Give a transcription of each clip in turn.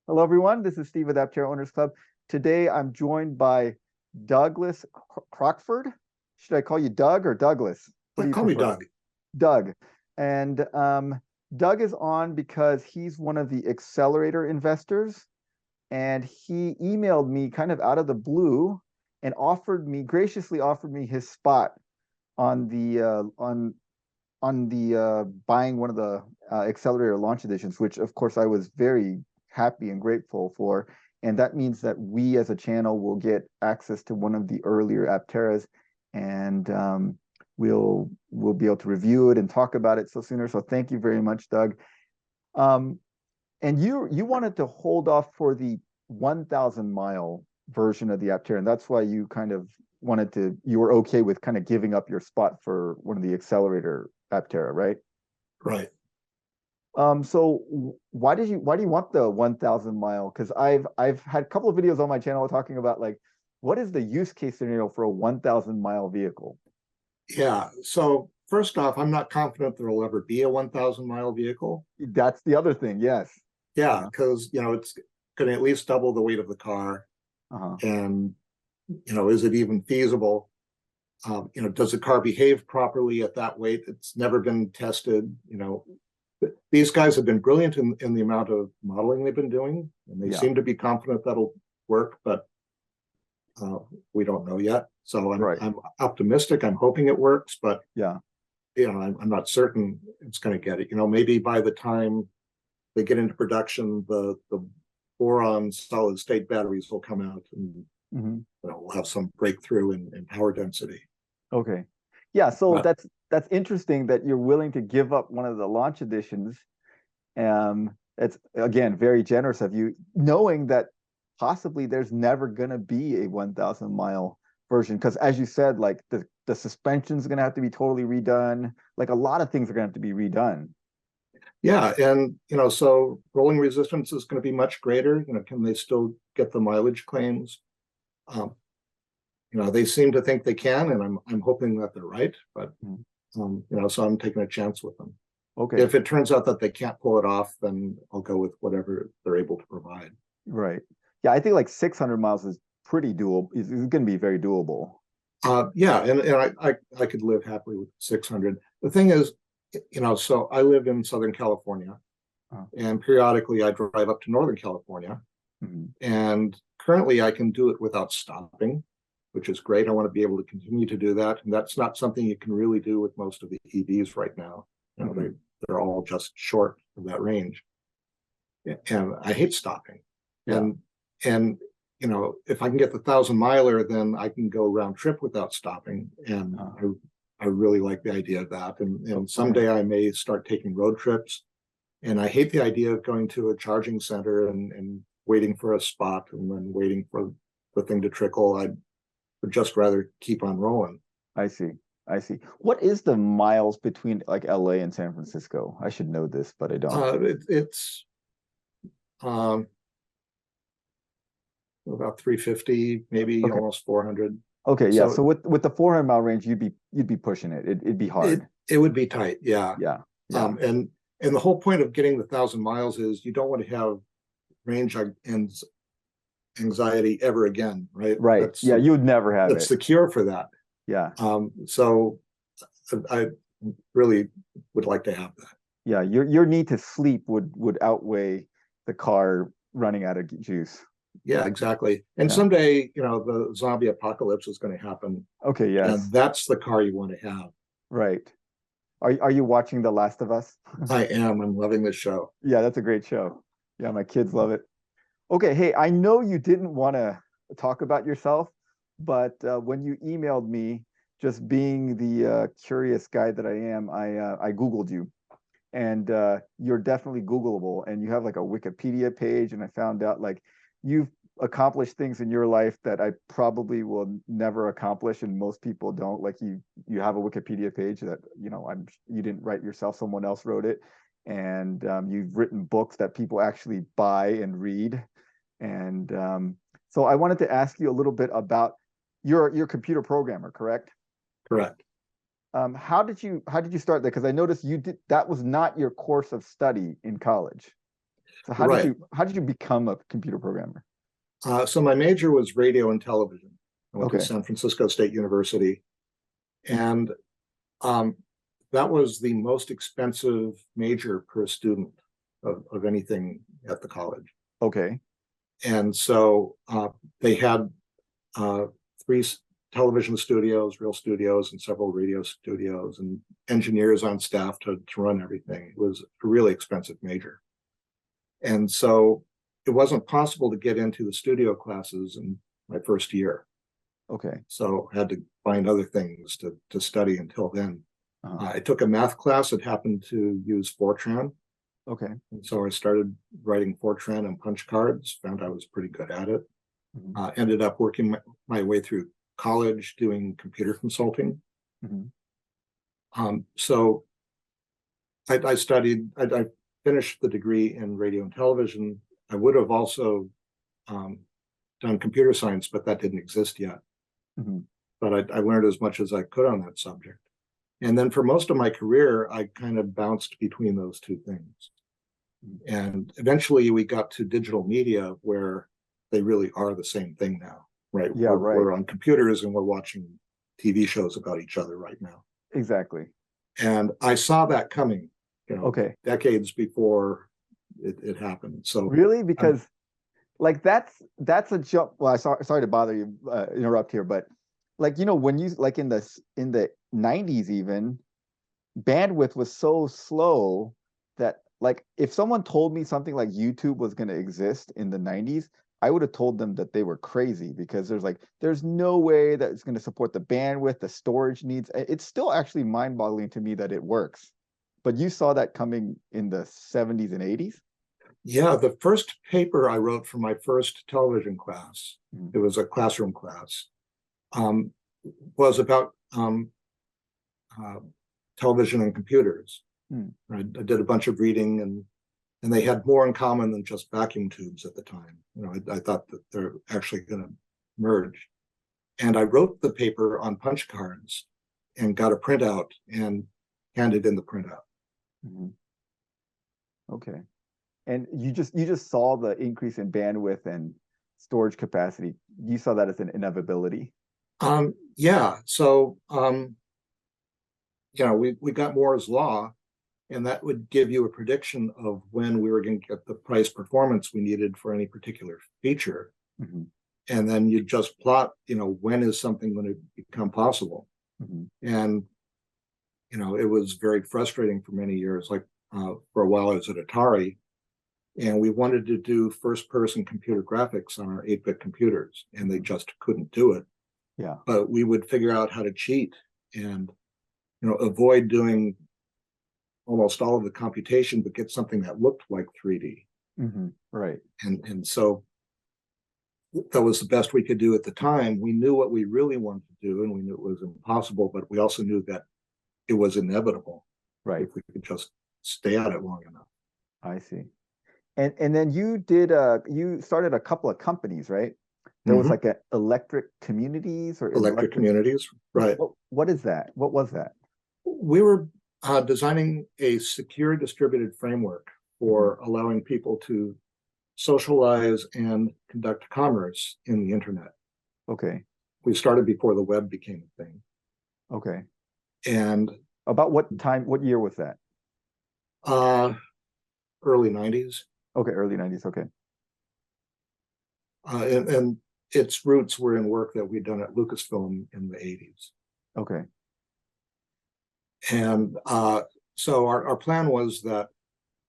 Hello, everyone. This is Steve with Aptera Owners Club. Today, I'm joined by Douglas Crockford. Should I call you Doug or Douglas? What do you Call me prefer? Doug. Doug. And Doug is on because he's one of the Accelerator investors, and he emailed me kind of out of the blue and graciously offered me his spot on the buying one of the Accelerator launch editions, which of course I was very happy and grateful for. And that means that we as a channel will get access to one of the earlier Apteras, and we'll be able to review it and talk about it so sooner. So thank you very much, Doug. Um, and you wanted to hold off for the 1,000-mile version of the Aptera, and that's why you kind of you were okay with kind of giving up your spot for one of the Accelerator Aptera, right? Right. So why do you want the 1,000-mile? Because I've had a couple of videos on my channel talking about, like, what is the use case scenario for a 1,000-mile vehicle? Yeah. So first off, I'm not confident there will ever be a 1,000-mile vehicle. That's the other thing. Yes. Yeah, because it's going to at least double the weight of the car, Uh-huh. and is it even feasible? Does the car behave properly at that weight? It's never been tested. These guys have been brilliant in the amount of modeling they've been doing, and they Yeah. seem to be confident that'll work, but we don't know yet. So Right. I'm optimistic. I'm hoping it works, but Yeah. I'm not certain it's going to get it. Maybe by the time they get into production, the boron solid state batteries will come out, and we'll have some breakthrough in power density. Okay. Yeah. So But that's interesting that you're willing to give up one of the launch editions. It's again very generous of you, knowing that possibly there's never going to be a 1,000-mile version, because as you said, like the suspension's going to have to be totally redone. Like a lot of things are going to have to be redone. yeah, and so rolling resistance is going to be much greater. Can they still get the mileage claims? Um, they seem to think they can, and I'm hoping that they're right. But so I'm taking a chance with them. Okay. If it turns out that they can't pull it off, then I'll go with whatever they're able to provide. Right. Yeah, I think like 600 miles is pretty doable. Is going to be very doable. Yeah, and I could live happily with 600. The thing is, so I live in Southern California, and periodically I drive up to Northern California, and currently I can do it without stopping, which is great. I want to be able to continue to do that, and that's not something you can really do with most of the EVs right now. They're all just short of that range, and I hate stopping. Yeah. And if I can get the 1,000-miler, then I can go round trip without stopping, and I really like the idea of that. And someday I may start taking road trips, and I hate the idea of going to a charging center and waiting for a spot and then waiting for the thing to trickle. I would just rather keep on rolling. I see. I see. What is the miles between like LA and San Francisco? I should know this, but I don't. It's about 350, maybe almost 400. Okay, yeah. So with the 400-mile range, you'd be pushing it. It'd be hard. It would be tight, yeah. Yeah. And the whole point of getting the 1,000 miles is you don't want to have range anxiety ever again, right? Right. Yeah, you would never have it. That's the cure for that. Yeah. So I really would like to have that. Yeah, your need to sleep would outweigh the car running out of juice. Yeah, exactly. And someday, the zombie apocalypse is going to happen. Okay, yes. And that's the car you want to have. Right. Are you watching The Last of Us? I am. I'm loving the show. Yeah, that's a great show. Yeah, my kids love it. Okay, hey, I know you didn't want to talk about yourself, but when you emailed me, just being the curious guy that I am, I Googled you. And you're definitely Googleable, and you have like a Wikipedia page, and I found out like you've accomplished things in your life that I probably will never accomplish, and most people don't. Like you have a Wikipedia page that you didn't write yourself, someone else wrote it, and you've written books that people actually buy and read, and so I wanted to ask you a little bit about your computer programmer, correct? Correct. How did you start that? Because I noticed that was not your course of study in college. So Right. how did you become a computer programmer? So my major was radio and television. I went to Okay. San Francisco State University, and um, that was the most expensive major per student of anything at the college. Okay. And so they had uh, three television studios, real studios, and several radio studios, and engineers on staff to run everything. It was a really expensive major. And so it wasn't possible to get into the studio classes in my first year. Okay. So I had to find other things to study until then. Uh-huh. I took a math class that happened to use Fortran. Okay. And so I started writing Fortran and punch cards, found I was pretty good at it. Mm-hmm. Ended up working my way through college doing computer consulting. Mm-hmm. So I finished the degree in radio and television. I would have also done computer science, but that didn't exist yet. Mm-hmm. But I learned as much as I could on that subject. And then for most of my career, I kind of bounced between those two things. And eventually we got to digital media where they really are the same thing now, right? Yeah, right. We're on computers and we're watching TV shows about each other right now. Exactly. And I saw that coming, Okay. decades before it happened. So really, because like that's a jump. Well, sorry to bother you, interrupt here, but like when you like in the 90s even, bandwidth was so slow that like if someone told me something like YouTube was going to exist in the 90s, I would have told them that they were crazy because there's no way that it's going to support the bandwidth, the storage needs. It's still actually mind-boggling to me that it works. But you saw that coming in the 70s and 80s? Yeah, the first paper I wrote for my first television class, it was a classroom class, was about television and computers. I did a bunch of reading, and they had more in common than just vacuum tubes at the time. I thought that they're actually going to merge. And I wrote the paper on punch cards and got a printout and handed in the printout. Mm-hmm. Okay. And you just saw the increase in bandwidth and storage capacity. You saw that as an inevitability. Yeah. So we got Moore's law, and that would give you a prediction of when we were going to get the price performance we needed for any particular feature. Mm-hmm. And then you just plot, when is something going to become possible? Mm-hmm. And it was very frustrating for many years. Like for a while, I was at Atari, and we wanted to do first-person computer graphics on our 8-bit computers, and they just couldn't do it. Yeah. But we would figure out how to cheat and avoid doing almost all of the computation, but get something that looked like 3D. Mm-hmm. Right. And so that was the best we could do at the time. We knew what we really wanted to do, and we knew it was impossible, but we also knew that it was inevitable. Right. If we could just stay at it long enough. I see. And then you started a couple of companies, right? There was like a electric communities or electric communities, right? What is that? What was that? We were designing a secure distributed framework for allowing people to socialize and conduct commerce in the internet. Okay. We started before the web became a thing. Okay. And about what year was that? Early 90s. Okay, early 90s. Okay. And its roots were in work that we'd done at Lucasfilm in the 80s. Okay. And so our plan was that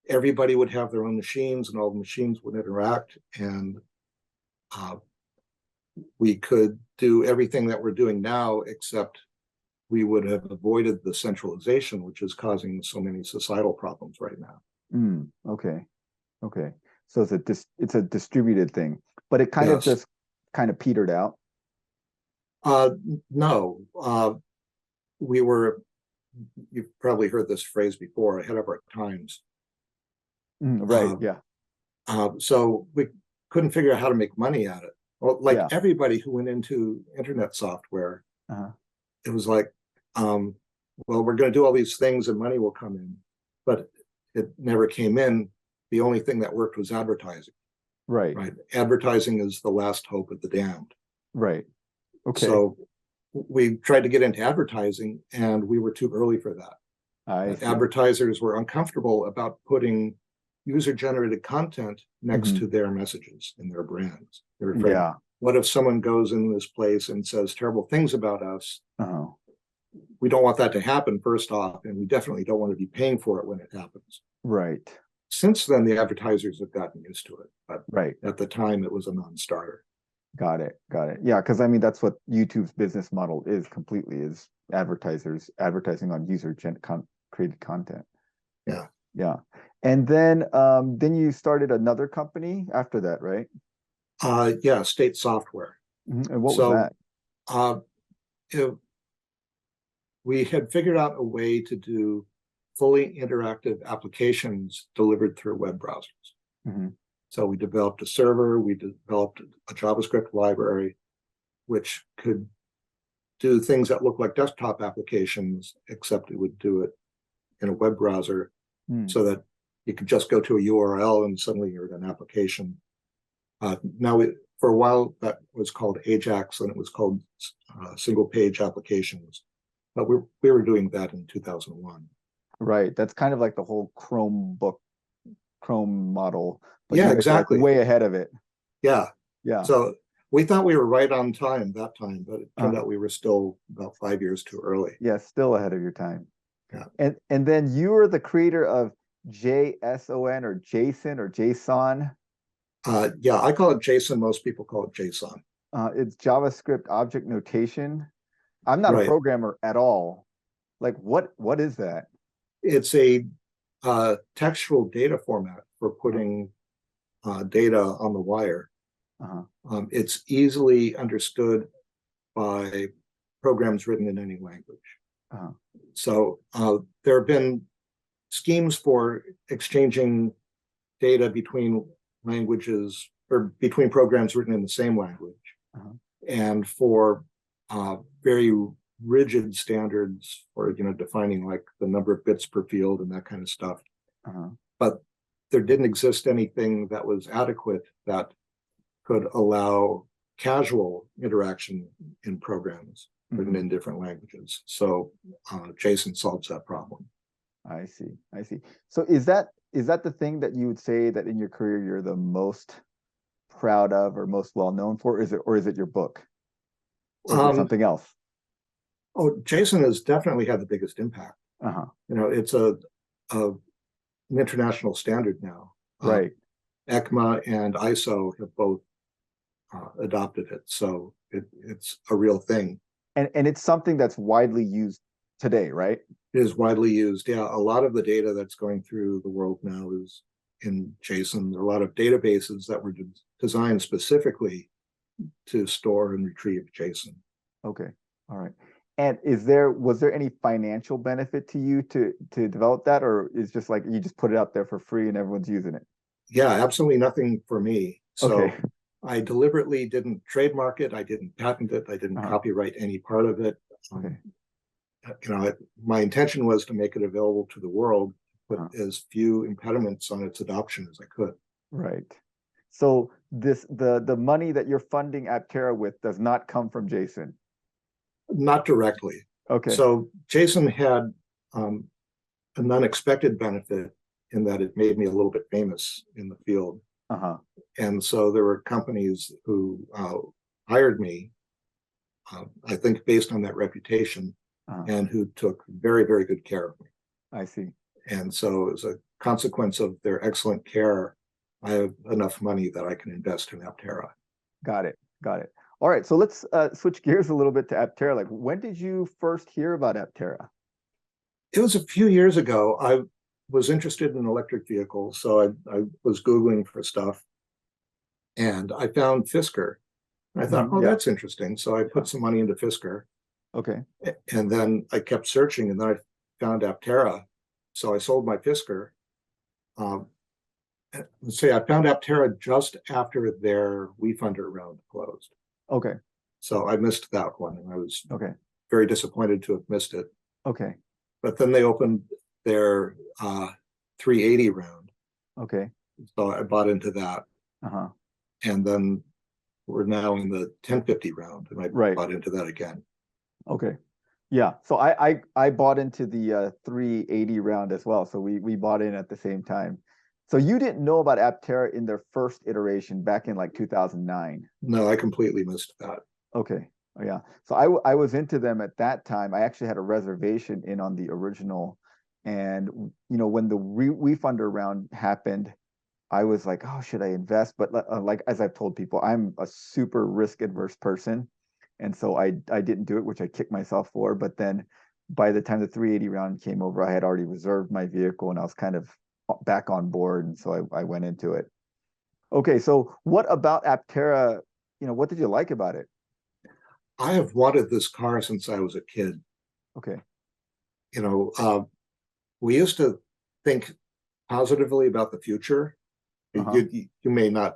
everybody would have their own machines, and all the machines would interact, and we could do everything that we're doing now, except we would have avoided the centralization, which is causing so many societal problems right now. Okay. Okay. So it's a distributed thing, but it kind of just kind of petered out. No, we were, you've probably heard this phrase before, ahead of our times. Right. Yeah. So we couldn't figure out how to make money at it. Well, like everybody who went into internet software, it was like, well, we're going to do all these things and money will come in, but it never came in the only thing that worked was advertising. Right. Right. Advertising is the last hope of the damned. Right. Okay. So we tried to get into advertising, and we were too early for that. Advertisers were uncomfortable about putting user-generated content next to their messages and their brands. They were afraid, what if someone goes in this place and says terrible things about us? We don't want that to happen, first off, and we definitely don't want to be paying for it when it happens. Right. Since then, the advertisers have gotten used to it, but right. At the time, it was a non-starter. Got it. Got it. Yeah, because I mean, that's what YouTube's business model is completely, is advertisers advertising on created content. Yeah. Yeah. And then you started another company after that, right? Yeah, State Software. And what was that? We had figured out a way to do fully interactive applications delivered through web browsers. So we developed a server, we developed a JavaScript library, which could do things that look like desktop applications, except it would do it in a web browser, so that you could just go to a URL and suddenly you're in an application. For a while, that was called Ajax, and it was called single page applications. But we were doing that in 2001. Right. That's kind of like the whole Chrome model. But yeah, exactly. Like way ahead of it. Yeah. Yeah. So we thought we were right on time that time, but it turned out we were still about 5 years too early. Yeah, still ahead of your time. Yeah. And then you were the creator of JSON or Json or JSON. Yeah, I call it Json. Most people call it JSON. It's JavaScript object notation. I'm not a programmer at all. Like, what is that? It's a textual data format for putting data on the wire. It's easily understood by programs written in any language. So there have been schemes for exchanging data between languages or between programs written in the same language, and for very rigid standards for defining like the number of bits per field and that kind of stuff. But there didn't exist anything that was adequate that could allow casual interaction in programs written in different languages. So Json solves that problem. I see. So is that the thing that you would say that in your career you're the most proud of or most well known for? Is it your book? Or is it something else? Oh, Json has definitely had the biggest impact. It's an international standard now. Right. ECMA and ISO have both adopted it, so it's a real thing. And it's something that's widely used today, right? It is widely used. Yeah, a lot of the data that's going through the world now is in JSON. There are a lot of databases that were designed specifically to store and retrieve JSON. Okay. All right. And was there any financial benefit to you to develop that, or is just like you just put it out there for free and everyone's using it? Yeah, absolutely nothing for me. So I deliberately didn't trademark it. I didn't patent it. I didn't copyright any part of it. My intention was to make it available to the world, put as few impediments on its adoption as I could. Right. So the money that you're funding Aptera with does not come from Json. Not directly. Okay. So Json had an unexpected benefit in that it made me a little bit famous in the field. And so there were companies who hired me, I think based on that reputation, and who took very, very good care of me. I see. And so as a consequence of their excellent care, I have enough money that I can invest in Aptera. Got it. All right, so let's switch gears a little bit to Aptera. Like, when did you first hear about Aptera? It was a few years ago. I was interested in electric vehicles, so I was Googling for stuff, and I found Fisker. And I thought, that's interesting. So I put some money into Fisker. Okay. And then I kept searching, and then I found Aptera. So I sold my Fisker. Let's say I found Aptera just after their WeFunder round closed. Okay. So I missed that one, and I was very disappointed to have missed it. Okay. But then they opened their 380 round. Okay. So I bought into that. Uh-huh. And then we're now in the 1050 round, and I Right. bought into that again. Okay. Yeah. So I bought into the 380 round as well. So we bought in at the same time. So you didn't know about Aptera in their first iteration back in like 2009. No, I completely missed that. Okay. Oh, yeah. So I was into them at that time. I actually had a reservation in on the original, and when the refunder round happened, I was like, oh, should I invest? But like as I've told people, I'm a super risk adverse person, and so I didn't do it, which I kicked myself for. But then by the time the 380 round came over, I had already reserved my vehicle, and I was kind of back on board, and so I went into it. Okay, so what about Aptera? What did you like about it? I have wanted this car since I was a kid. Okay. You know, we used to think positively about the future. Uh-huh. You may not,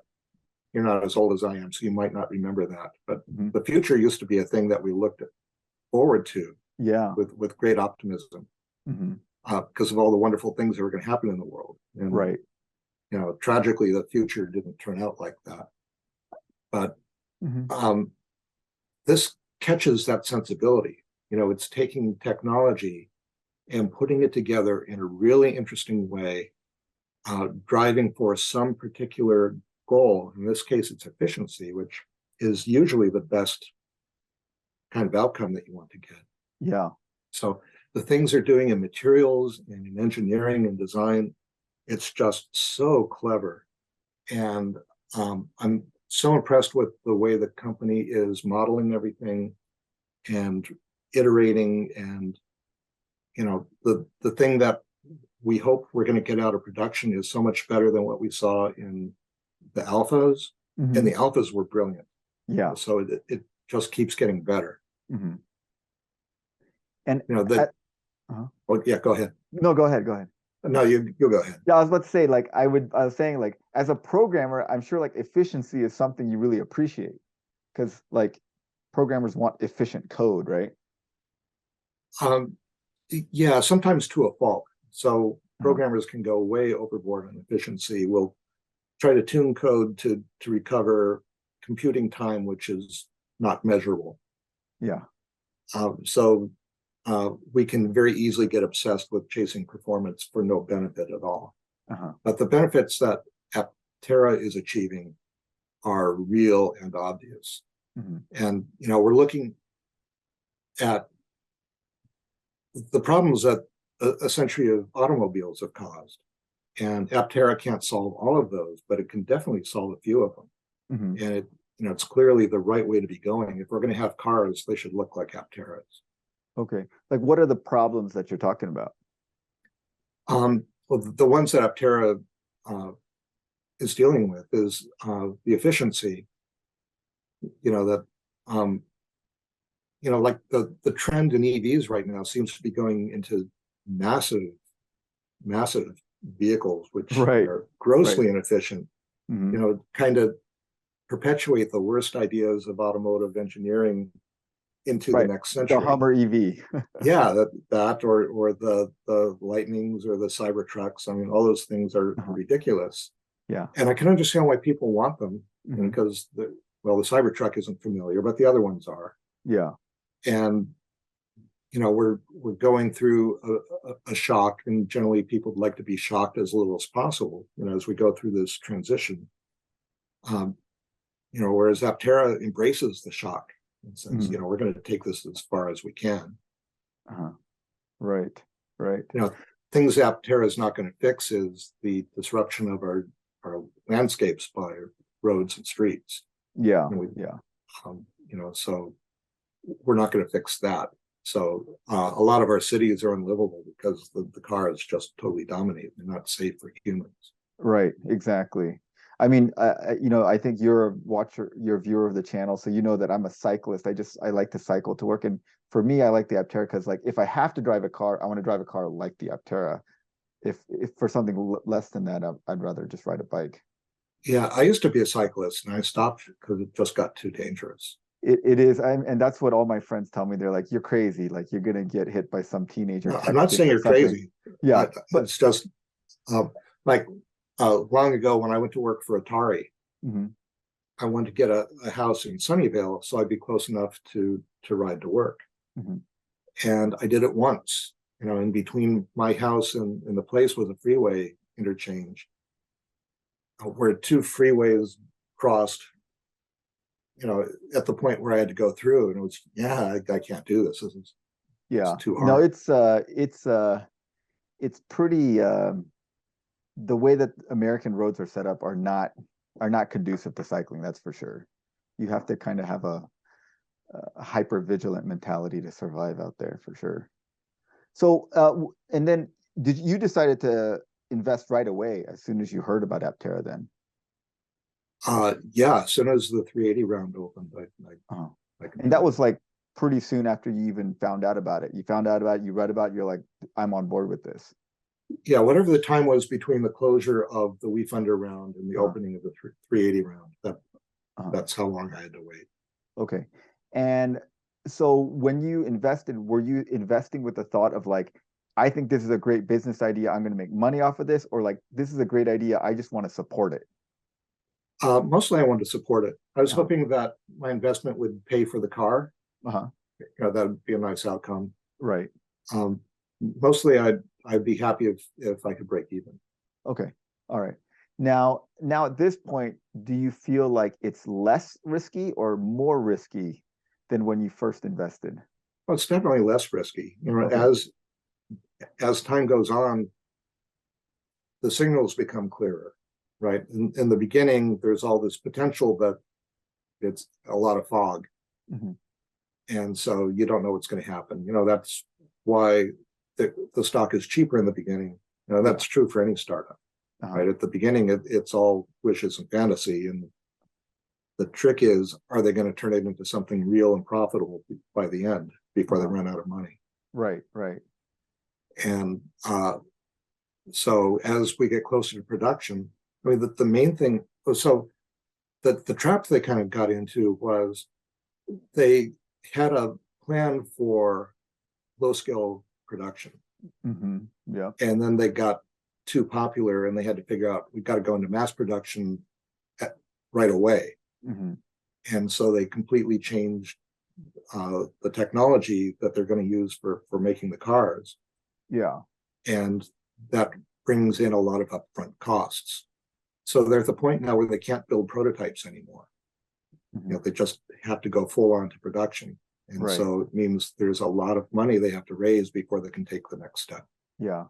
you're not as old as I am, so you might not remember that. But Mhm. the future used to be a thing that we looked forward to Yeah. with great optimism Hmm. because of all the wonderful things that were going to happen in the world. And Right. tragically, the future didn't turn out like that. But Hmm. this catches that sensibility. It's taking technology and putting it together in a really interesting way, driving for some particular goal. In this case, it's efficiency, which is usually the best kind of outcome that you want to get. Yeah. So the things they're doing in materials and in engineering and design, it's just so clever. And I'm so impressed with the way the company is modeling everything and iterating. And the thing that we hope we're going to get out of production is so much better than what we saw in the alphas. Hmm. And the alphas were brilliant. Yeah. So it just keeps getting better. Hmm. And That. uh-huh. Oh yeah, go ahead. No, go ahead. Go ahead. No, you go ahead. Yeah, I was about to say, like, I was saying, like, as a programmer, I'm sure like efficiency is something you really appreciate because like programmers want efficient code, right? Um, yeah, sometimes to a fault. So Uh-huh. programmers can go way overboard on efficiency. We'll try to tune code to recover computing time, which is not measurable. Yeah. So we can very easily get obsessed with chasing performance for no benefit at all. Uh-huh. But the benefits that Aptera is achieving are real and obvious. Hmm. And we're looking at the problems that a century of automobiles have caused. And Aptera can't solve all of those, but it can definitely solve a few of them. Hmm. And it's clearly the right way to be going. If we're going to have cars, they should look like Apteras. Okay. Like, what are the problems that you're talking about? Well, the ones that Aptera is dealing with is the efficiency. That like the trend in EVs right now seems to be going into massive vehicles, which Right. are grossly Right. inefficient. Hmm. Kind of perpetuate the worst ideas of automotive engineering into the Right. next The century. Hummer EV. Yeah, that or the Lightnings or the Cybertrucks. I mean, all those things are Uh-huh. ridiculous. Yeah. And I can understand why people want them, Hmm. because the Cybertruck isn't familiar, but the other ones are. Yeah. And we're going through a shock, and generally people would like to be shocked as little as possible. As we go through this transition. Whereas Aptera embraces the shock and says, Hmm. we're going to take this as far as we can. Uh-huh. Right. Right. Things Aptera is not going to fix is the disruption of our landscapes by roads and streets. Yeah. And Yeah. So we're not going to fix that. So a lot of our cities are unlivable because the cars just totally dominate. They're not safe for humans. Right. Exactly. I mean, I think you're a watcher, you're a viewer of the channel, so you know that I'm a cyclist. I like to cycle to work, and for me, I like the Aptera because, like, if I have to drive a car, I want to drive a car like the Aptera. If for something less than that, I'd rather just ride a bike. Yeah, I used to be a cyclist, and I stopped because it just got too dangerous. It is, and that's what all my friends tell me. They're like, "You're crazy. Like, you're gonna get hit by some teenager No, I'm not texting saying or you're something." crazy. Yeah, but It's just like long ago when I went to work for Atari, Mm-hmm. I wanted to get a house in Sunnyvale so I'd be close enough to ride to work. Mm-hmm. And I did it once. In between my house and the place was a freeway interchange where two freeways crossed, at the point where I had to go through. And it was, I can't do this. It's too No, hard. it's pretty the way that American roads are set up are not conducive to cycling, that's for sure. You have to kind of have a hyper vigilant mentality to survive out there for sure. So and then did you decided to invest right away as soon as you heard about Aptera then? Yeah, as soon as the 380 round opened, Uh-huh. I And that committed. was like pretty soon after you even found out about it. You found out about it, you read about it, you're like, I'm on board with this. Yeah, whatever the time was between the closure of the WeFunder round and the Uh-huh. opening of the 380 round, Uh-huh. that's how long I had to wait. Okay. And so when you invested, were you investing with the thought of like, I think this is a great business idea, I'm going to make money off of this, or like, this is a great idea, I just want to support it? Mostly I wanted to support it. I was Uh-huh. hoping that my investment would pay for the car. Uh-huh. That would be a nice outcome. Right. Um, Mostly I'd be happy if I could break even. Okay. All right. Now at this point, do you feel like it's less risky or more risky than when you first invested? Well, it's definitely less risky. Okay. As time goes on, the signals become clearer, right? In the beginning, there's all this potential, but it's a lot of fog, Hmm. and so you don't know what's going to happen. That's why the stock is cheaper in the beginning. Yeah. That's true for any startup, Uh-huh. right? At the beginning, it's all wishes and fantasy, and the trick is, are they going to turn it into something real and profitable by the end before they Uh-huh. run out of money? Right, right. And so as we get closer to production, I mean, the main thing, so the trap they kind of got into was they had a plan for low scale production. Hmm. Yeah. And then they got too popular and they had to figure out, we've got to go into mass production right away. Hmm. And so they completely changed the technology that they're going to use for making the cars. Yeah. And that brings in a lot of upfront costs. So they're at the point now where they can't build prototypes anymore. Hmm. They just have to go full on to production. And Right. so it means there's a lot of money they have to raise before they can take the next step. Yeah.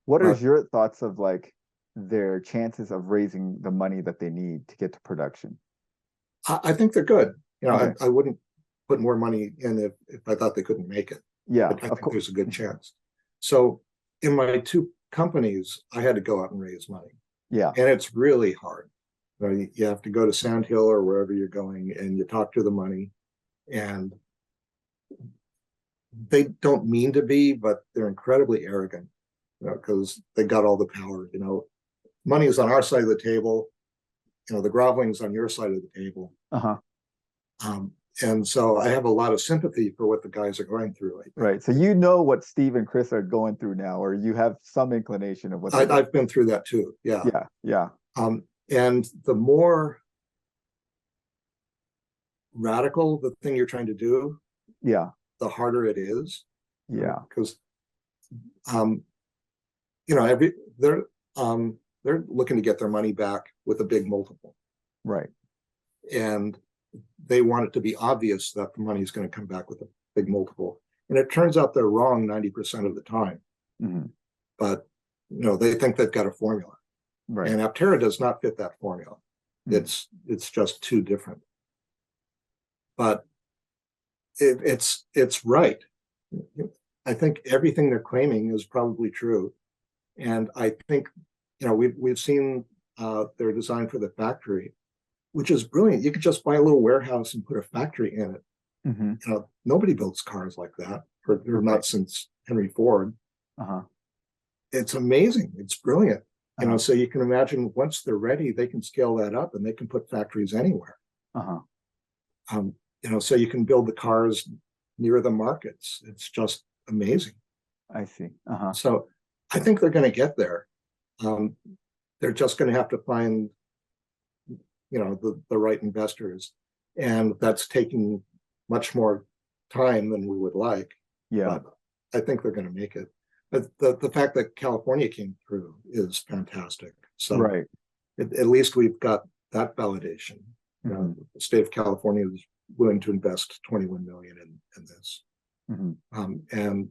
What are But your thoughts of like their chances of raising the money that they need to get to production? I think they're good. Okay. I wouldn't put more money in if I thought they couldn't make it, Yeah, but I of think course. there's a good chance. So in my two companies, I had to go out and raise money. Yeah. And it's really hard. You have to go to Sand Hill or wherever you're going and you talk to the money. And they don't mean to be, but they're incredibly arrogant, because they got all the power. Money is on our side of the table. The groveling's on your side of the table. Uh-huh. Um, and so I have a lot of sympathy for what the guys are going through. I think Right. So you know what Steve and Chris are going through now, or you have some inclination of what they're going. I've been through that too. Yeah. Yeah, yeah, And the more radical the thing you're trying to do, yeah, the harder it is. yeah. Because um, every they're looking to get their money back with a big multiple, Right. and they want it to be obvious that the money is going to come back with a big multiple. And it turns out they're wrong 90% of the time. Hmm. But they think they've got a formula, Right. and Aptera does not fit that formula. Mm. It's just too different. But it's right. I think everything they're claiming is probably true, and I think we've seen their design for the factory, which is brilliant. You could just buy a little warehouse and put a factory in it. Hmm. Nobody builds cars like that, or Right. not since Henry Ford. Uh-huh. It's amazing. It's brilliant. Uh-huh. So you can imagine once they're ready, they can scale that up and they can put factories anywhere. Uh-huh. Um, so you can build the cars near the markets. It's just amazing. I see. Uh-huh. So I think they're going to get there. Um, They're just going to have to find, the right investors. And that's taking much more time than we would like. Yeah. But I think they're going to make it. But the fact that California came through is fantastic. So Right. at least we've got that validation. The state of California is willing to invest 21 million in this. And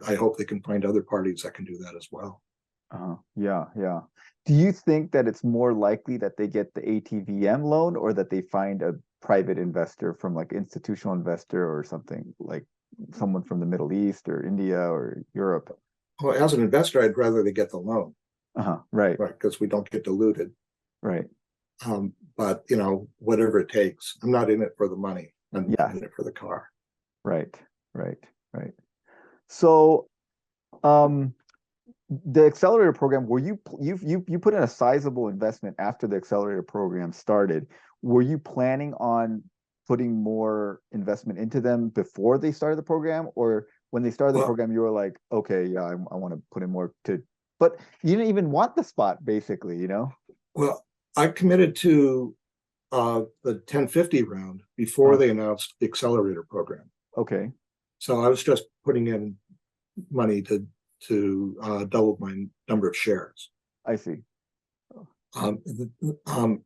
I hope they can find other parties that can do that as well. Yeah, yeah. Do you think that it's more likely that they get the ATVM loan, or that they find a private investor from like institutional investor or something, like someone from the Middle East or India or Europe? Well, as an investor, I'd rather they get the loan. Right. Right, because we don't get diluted. Right. But whatever it takes. I'm not in it for the money. I'm in it for the car. Right. Right. Right. So, the accelerator program, were you put in a sizable investment after the accelerator program started? Were you planning on putting more investment into them before they started the program, or when they started the program, you were like, okay, yeah, I want to put in more to, but you didn't even want the spot, basically, Well, I committed to the 1050 round before they announced the accelerator program. Okay. So I was just putting in money to double my number of shares. I see. And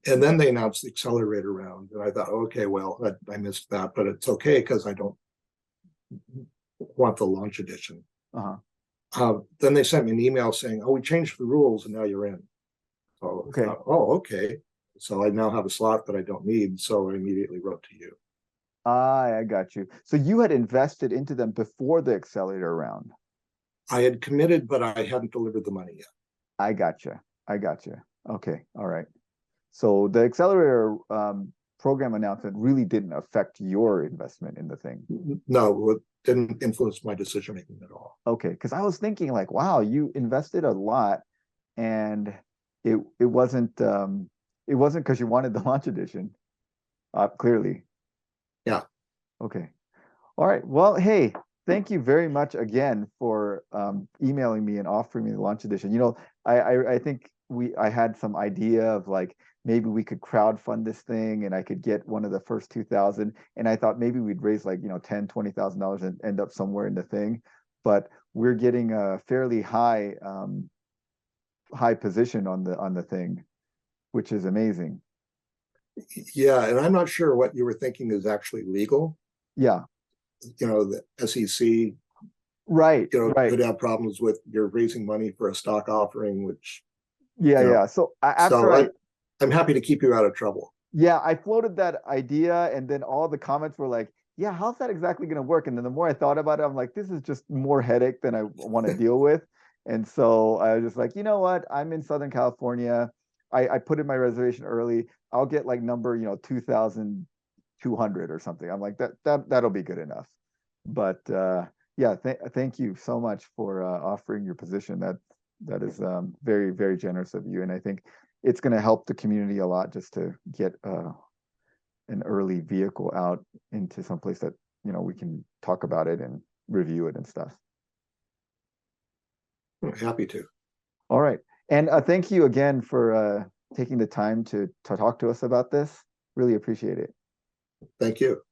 then they announced the accelerator round, and I thought, okay, well, I missed that, but it's okay because I don't want the launch edition. Then they sent me an email saying, "Oh, we changed the rules, and now you're in." So okay. Okay. So I now have a slot that I don't need. So I immediately wrote to you. I got you. So you had invested into them before the accelerator round. I had committed, but I hadn't delivered the money yet. I gotcha. Okay. All right. So the accelerator program announcement really didn't affect your investment in the thing. No, it didn't influence my decision making at all. Okay, because I was thinking like, wow, you invested a lot, and it wasn't because you wanted the launch edition, clearly. Yeah. Okay. All right. Well, hey, thank you very much again for emailing me and offering me the launch edition. I think I had some idea of like maybe we could crowdfund this thing and I could get one of the first 2,000. And I thought maybe we'd raise like, $10,000-$20,000 and end up somewhere in the thing. But we're getting a fairly high position on the thing, which is amazing. Yeah, and I'm not sure what you were thinking is actually legal. Yeah. The SEC right could have problems with you're raising money for a stock offering, which so I'm happy to keep you out of trouble. Yeah, I floated that idea, and then all the comments were like, yeah, how's that exactly going to work? And then the more I thought about it, I'm like, this is just more headache than I want to deal with. And so I was just like, you know what? I'm in Southern California. I put in my reservation early. I'll get like number, 2,200 or something. I'm like, that'll be good enough. But yeah, thank you so much for offering your position. That is very, very generous of you. And I think it's going to help the community a lot just to get an early vehicle out into someplace that, we can talk about it and review it and stuff. I'm happy to. All right. And thank you again for taking the time to talk to us about this. Really appreciate it. Thank you.